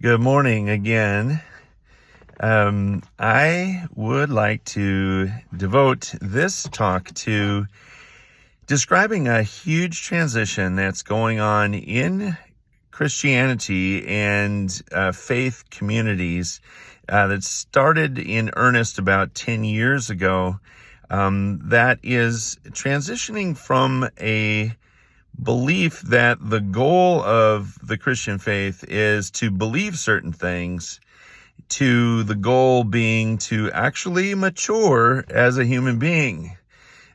Good morning again. I would like to devote this talk to describing a huge transition that's going on in Christianity and faith communities that started in earnest about 10 years ago. That is transitioning from a belief that the goal of the Christian faith is to believe certain things, to the goal being to actually mature as a human being.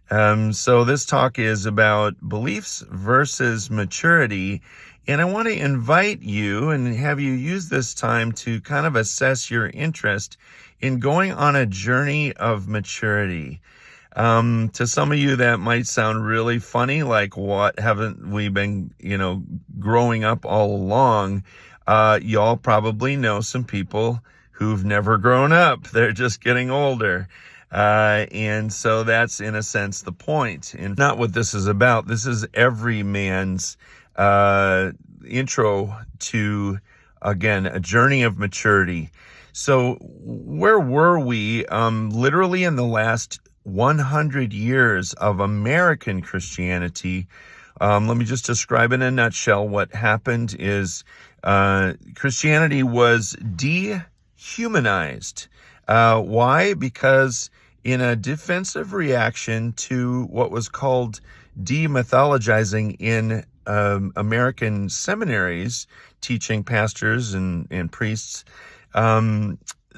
So this talk is about beliefs versus maturity, and I want to invite you and have you use this time to kind of assess your interest in going on a journey of maturity. To some of you that might sound really funny, like, what, haven't we been, growing up all along? Y'all probably know some people who've never grown up. They're just getting older. And so that's, in a sense, the point. And not what this is about. This is every man's intro to, again, a journey of maturity. So where were we? Literally in the last 100 years of American Christianity. Let me just describe in a nutshell. What happened is Christianity was dehumanized. Why? Because in a defensive reaction to what was called demythologizing in American seminaries, teaching pastors and priests,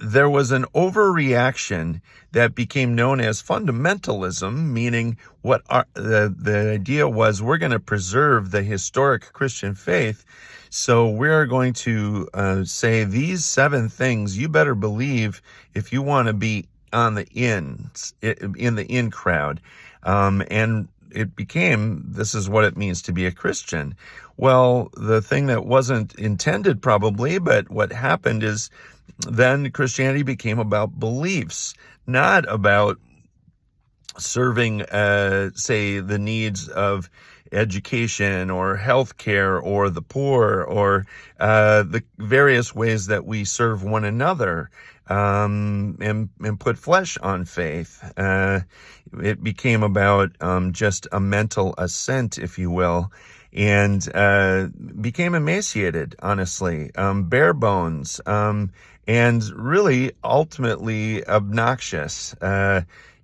there was an overreaction that became known as fundamentalism, meaning the idea was, we're going to preserve the historic Christian faith, so we're going to say these 7 things you better believe if you want to be on the in the in crowd. And it became, this is what it means to be a Christian. Well, the thing that wasn't intended probably, but what happened is then Christianity became about beliefs, not about serving, say, the needs of education or healthcare or the poor or the various ways that we serve one another, and put flesh on faith. It became about just a mental assent, if you will, and became emaciated, honestly, bare bones, and really ultimately obnoxious,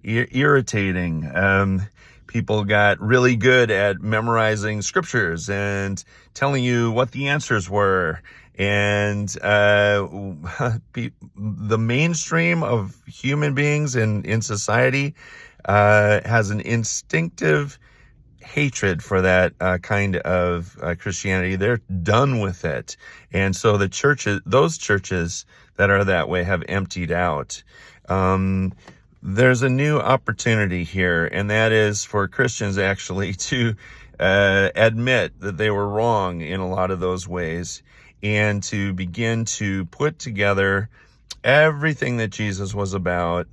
irritating. People got really good at memorizing scriptures and telling you what the answers were. And the mainstream of human beings in society has an instinctive hatred for that kind of Christianity. They're done with it. And so those churches that are that way have emptied out. There's a new opportunity here, and that is for Christians actually to admit that they were wrong in a lot of those ways, and to begin to put together everything that Jesus was about,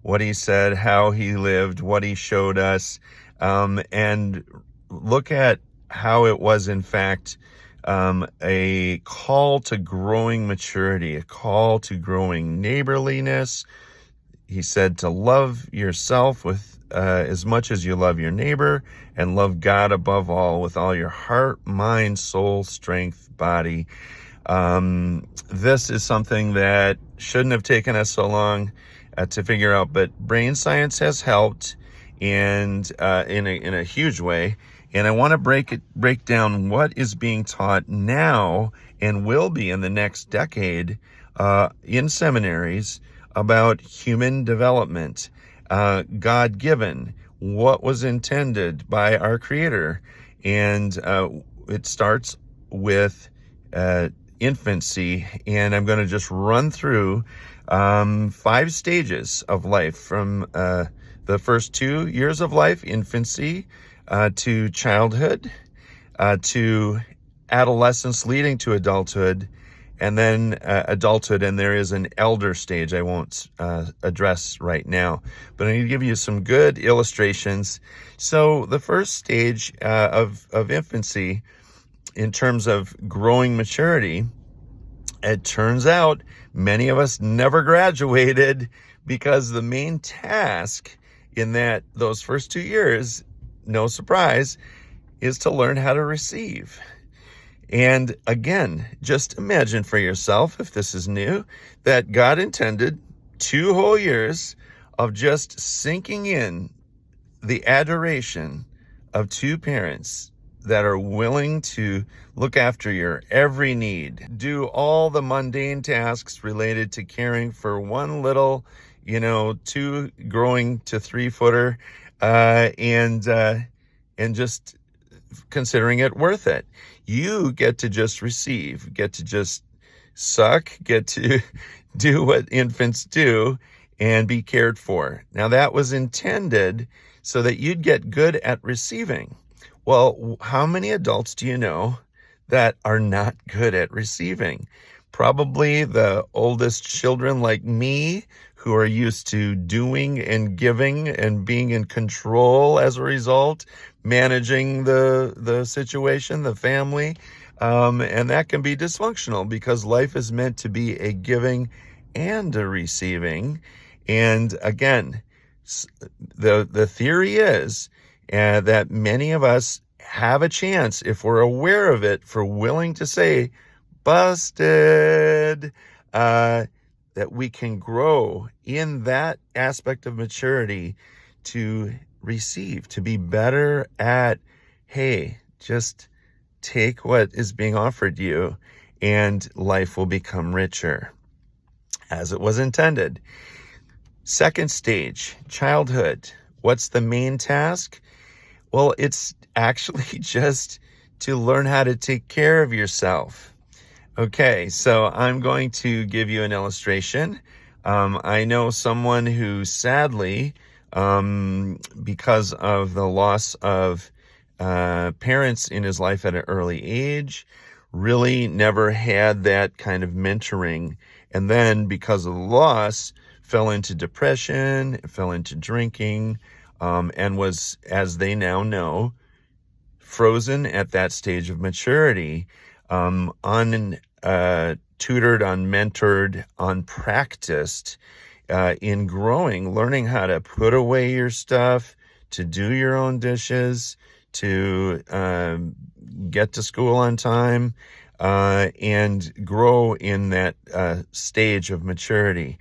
what he said, how he lived, what he showed us, and look at how it was, in fact, a call to growing maturity, a call to growing neighborliness. He said to love yourself with as much as you love your neighbor, and love God above all with all your heart, mind, soul, strength, body. This is something that shouldn't have taken us so long to figure out, but brain science has helped, and in a huge way. And I want to break down what is being taught now and will be in the next decade in seminaries about human development, God-given, what was intended by our Creator. And it starts with infancy, and I'm going to just run through 5 stages of life, from the first 2 years of life, infancy, to childhood, to adolescence leading to adulthood, and then adulthood, and there is an elder stage I won't address right now, but I'm going to give you some good illustrations. So the first stage of infancy, in terms of growing maturity, It turns out many of us never graduated because the main task in those first 2 years, no surprise, is to learn how to receive. And again, just imagine for yourself, if this is new, that God intended 2 whole years of just sinking in the adoration of 2 parents that are willing to look after your every need, do all the mundane tasks related to caring for one little, 2 growing to 3-footer, and just considering it worth it. You get to just receive, get to just suck, get to do what infants do and be cared for. Now that was intended so that you'd get good at receiving. Well, how many adults do you know that are not good at receiving? Probably the oldest children like me, who are used to doing and giving and being in control as a result, managing the situation, the family. And that can be dysfunctional because life is meant to be a giving and a receiving. And again, the theory is that many of us have a chance, if we're aware of it, for willing to say, busted, that we can grow in that aspect of maturity to receive, to be better at, hey, just take what is being offered you and life will become richer as it was intended. Second stage, childhood. What's the main task? Well, it's actually just to learn how to take care of yourself. Okay, so I'm going to give you an illustration. I know someone who sadly, because of the loss of parents in his life at an early age, really never had that kind of mentoring. And then because of the loss, fell into depression, fell into drinking, and was, as they now know, frozen at that stage of maturity, tutored, unmentored, unpracticed in growing, learning how to put away your stuff, to do your own dishes, to get to school on time, and grow in that stage of maturity.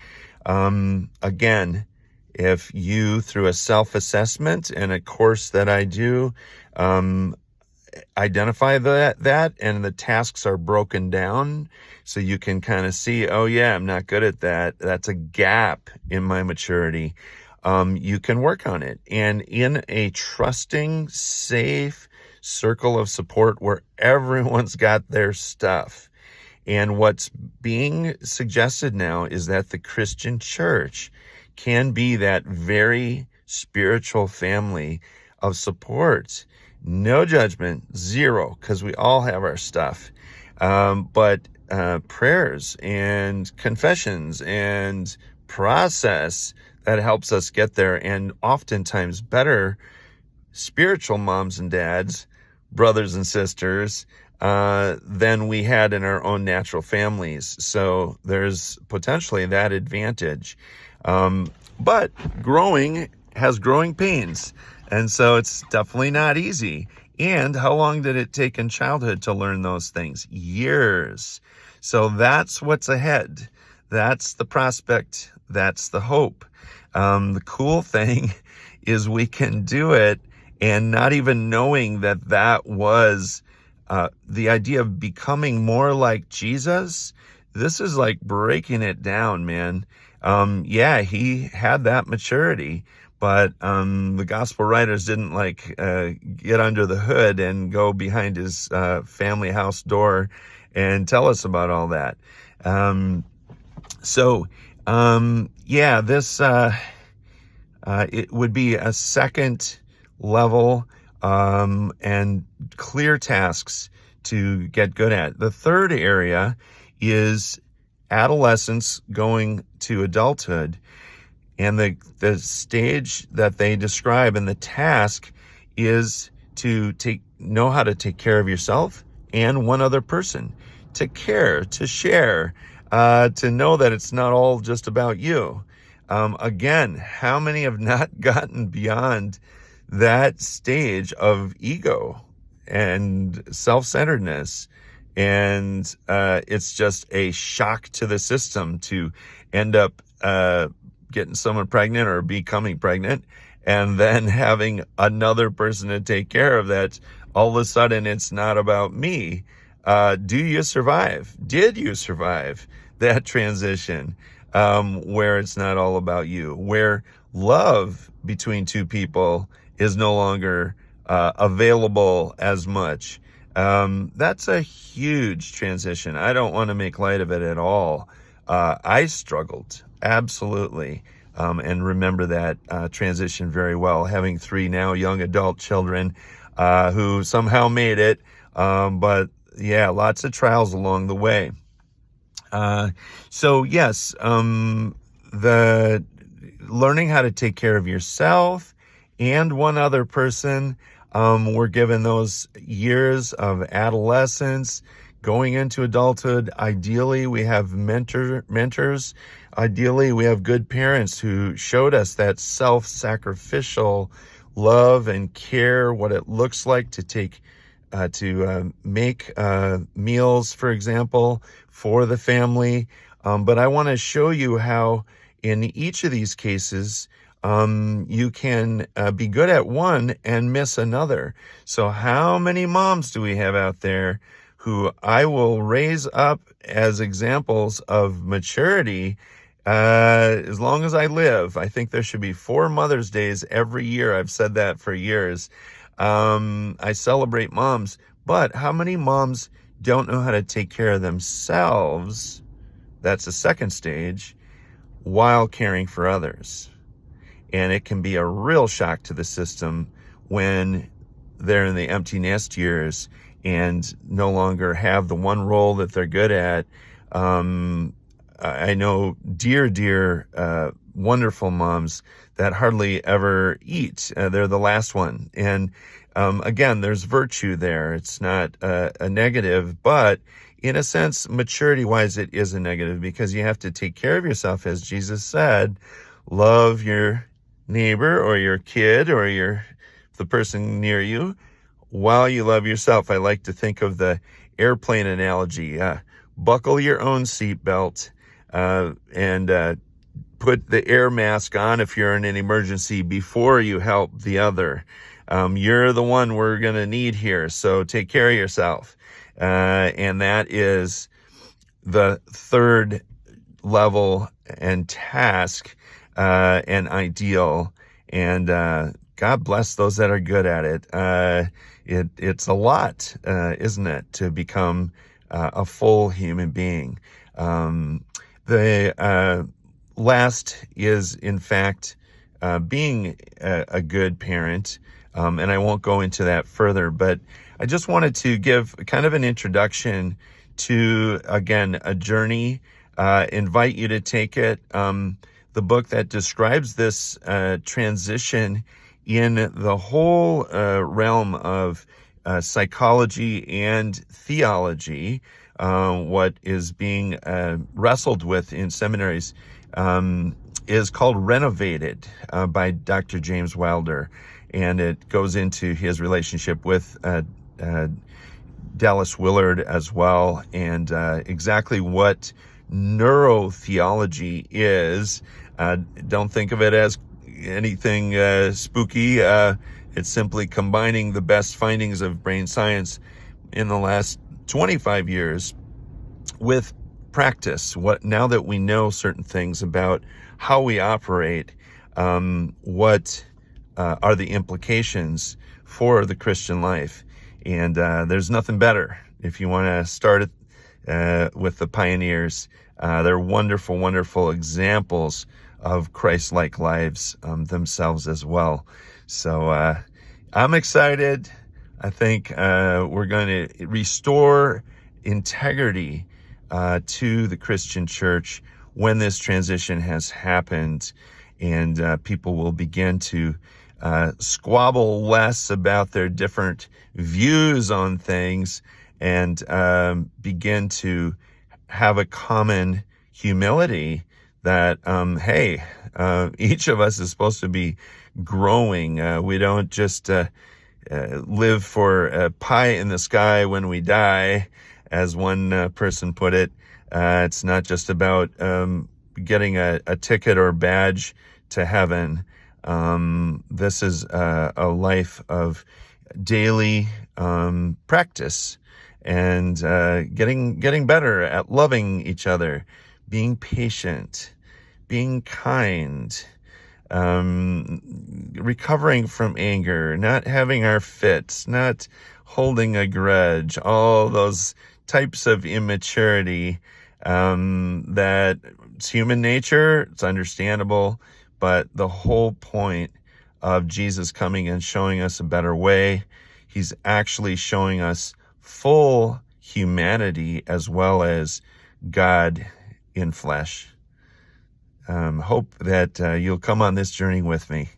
Again, if you, through a self-assessment and a course that I do, identify that and the tasks are broken down so you can kind of see, oh yeah, I'm not good at that. That's a gap in my maturity. You can work on it. And in a trusting, safe circle of support where everyone's got their stuff. And what's being suggested now is that the Christian church can be that very spiritual family of support. No judgment, zero, because we all have our stuff. But prayers and confessions and process that helps us get there, and oftentimes better spiritual moms and dads, brothers and sisters, than we had in our own natural families. So there's potentially that advantage. But growing has growing pains. And so it's definitely not easy. And how long did it take in childhood to learn those things? Years. So that's what's ahead. That's the prospect. That's the hope. The cool thing is we can do it and not even knowing that was the idea of becoming more like Jesus. This is like breaking it down, man. Yeah, he had that maturity. But the gospel writers didn't get under the hood and go behind his family house door and tell us about all that. This it would be a second level and clear tasks to get good at. The third area is adolescence going to adulthood. And the stage that they describe and the task is to know how to take care of yourself and one other person, to care, to share, to know that it's not all just about you. Again, how many have not gotten beyond that stage of ego and self-centeredness? And it's just a shock to the system to end up getting someone pregnant or becoming pregnant and then having another person to take care of that. All of a sudden, it's not about me. Do you survive? Did you survive that transition where it's not all about you, where love between two people is no longer available as much? That's a huge transition. I don't want to make light of it at all. I struggled, absolutely, and remember that transition very well, having 3 now young adult children who somehow made it, but yeah, lots of trials along the way. So yes, the learning how to take care of yourself and one other person. We're given those years of adolescence, going into adulthood. Ideally, we have mentors. Ideally, we have good parents who showed us that self-sacrificial love and care, what it looks like to make meals, for example, for the family. But I want to show you how in each of these cases, you can be good at one and miss another. So how many moms do we have out there who I will raise up as examples of maturity as long as I live? I think there should be 4 Mother's Days every year. I've said that for years. I celebrate moms, but how many moms don't know how to take care of themselves? That's the second stage, while caring for others. And it can be a real shock to the system when they're in the empty nest years and no longer have the one role that they're good at. I know dear, wonderful moms that hardly ever eat. They're the last one. And again, there's virtue there. It's not a negative, but in a sense, maturity-wise, it is a negative because you have to take care of yourself, as Jesus said. Love your neighbor or your kid or the person near you while you love yourself. I like to think of the airplane analogy. Buckle your own seatbelt and put the air mask on if you're in an emergency before you help the other. You're the one we're going to need here, so take care of yourself. And that is the third level and task and ideal. And God bless those that are good at it. It's a lot, isn't it, to become a full human being. The last is, in fact, being a good parent. And I won't go into that further, but I just wanted to give kind of an introduction to, again, a journey, invite you to take it. The book that describes this transition in the whole realm of psychology and theology, what is being wrestled with in seminaries, is called Renovated by Dr. James Wilder. And it goes into his relationship with Dallas Willard as well, and exactly what neurotheology is. Don't think of it as anything spooky. It's simply combining the best findings of brain science in the last 25 years with practice. Now that we know certain things about how we operate, what are the implications for the Christian life? And there's nothing better if you want to start it with the pioneers. They're wonderful, wonderful examples of Christ-like lives themselves as well. So I'm excited. I think we're going to restore integrity to the Christian church when this transition has happened, and people will begin to squabble less about their different views on things and begin to have a common humility that, hey, each of us is supposed to be growing. We don't just live for a pie in the sky when we die, as one person put it. It's not just about getting a ticket or badge to heaven. This is a life of daily practice and getting better at loving each other, being patient, being kind, recovering from anger, not having our fits, not holding a grudge, all those types of immaturity that it's human nature, it's understandable, but the whole point of Jesus coming and showing us a better way, he's actually showing us full humanity as well as God in flesh. Hope that you'll come on this journey with me.